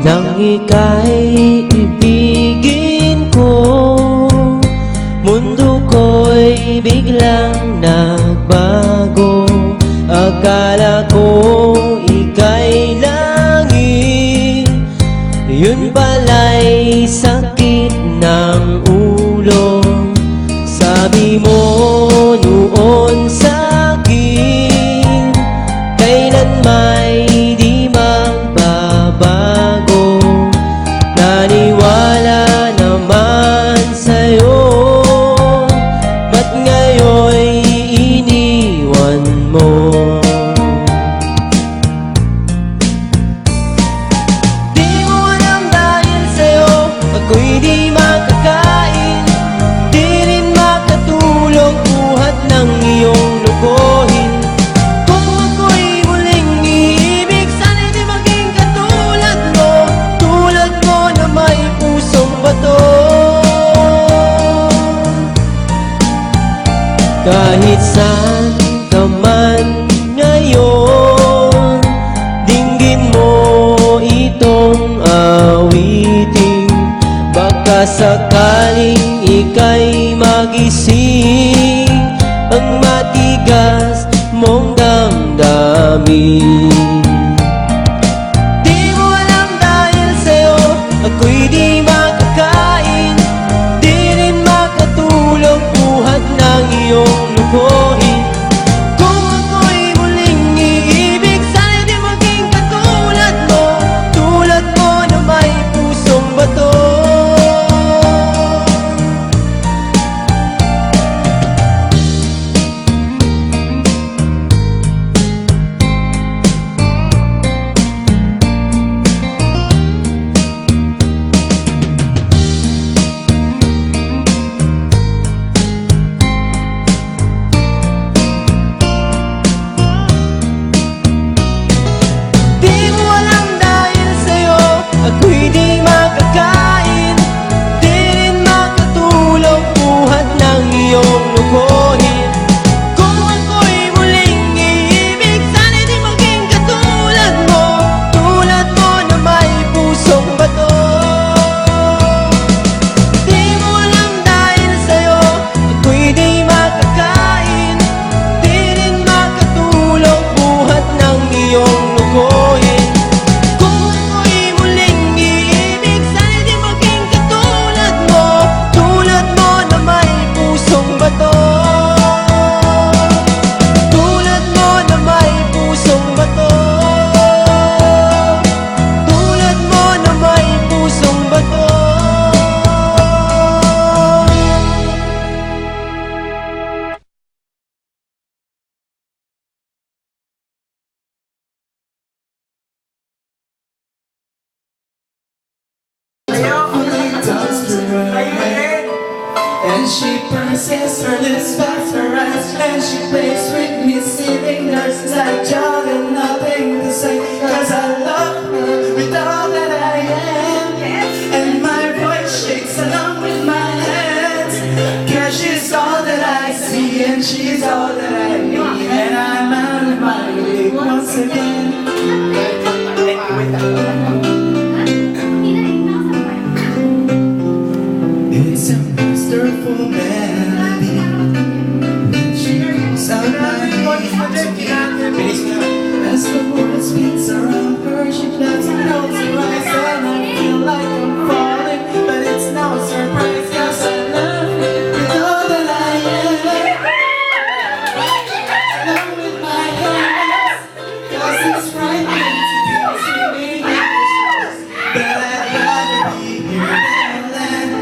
nang ika'y ibigin ko. Mundo ko'y biglang nagbago. Akala ko ika'y langit, yun pala'y sakit ng ulo. Sabi mo noon sa'kin, kailan may di magbabago. Naniwala naman sa'yo, ba't ngayon'y iniwan mo? Di mo alam dahil sa'yo ako'y di makakain, di rin makatulog buhat ng iyong lukohin. Kung ako'y muling iibig, sana'y di maging katulad mo, tulad mo na may pusong bato. Kahit saan ka man ngayon, dinggin mo itong awiting. Baka sakaling ika'y magising ang matigas mong damdamin. Di mo alam dahil sa'yo ako'y di makakain, di rin makatulog buhat ng iyong lukohin. Kung ako'y muling iibig, sana'y di maging katulad mo, tulad mo na may pusong bato. Di mo alam dahil sa'yo ako'y di makakain, di rin makatulog buhat ng iyong lukohin. Kung ako'y muling iibig, sana'y di maging katulad mo, tulad mo na may pusong bato. Di mo alam dahil sa'yo ako'y di makakain, di rin makatulog buhat ng iyong lukohin. Kung ako'y muling iibig, sana'y di maging katulad mo, tulad mo na may pusong bato. Tulad mo na may pusong bato. Tulad mo na may pusong bato. And she presses her lips past her eyes, and she plays with me, sitting there like child and nothing to say. Cause I love her with all that I am, and my voice shakes along with my hands. Cause she's all that I see, and she's all that I need, and I'm out of my league once again. It's a masterful melody when she comes out my voice. As the world spins around her, she does it all to rise, and I feel like I'm falling, but it's no surprise, 'cause I love her with all that I am. Along with my hands, 'cause it's frightening to be singing, but I'd rather be here than land.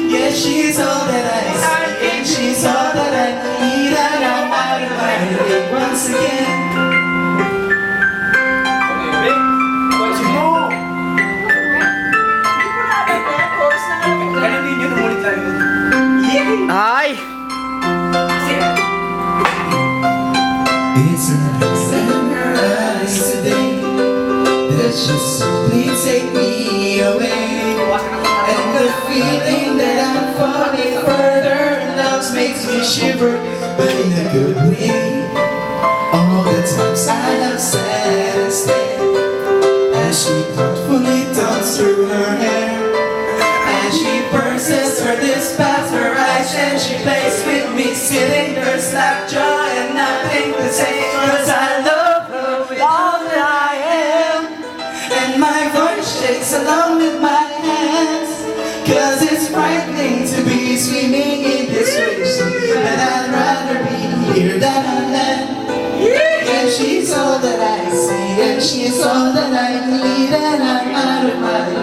Yeah, she's all that I see, and she's all that I need, and I'm out of my league once again. Ay! It's a look in her eyes today that just simply take me away, and the feeling that I'm falling further in love makes me shiver, but in a good way. All the times I have said and stayed, as she thoughtfully told me sitting there's like joy and nothing to say. Cause I love her with all that I am. And my voice shakes along with my hands. Cause it's frightening to be swimming in this ocean. And I'd rather be here than on land. And she's all that I see, and she's all that I need, and I'm out of my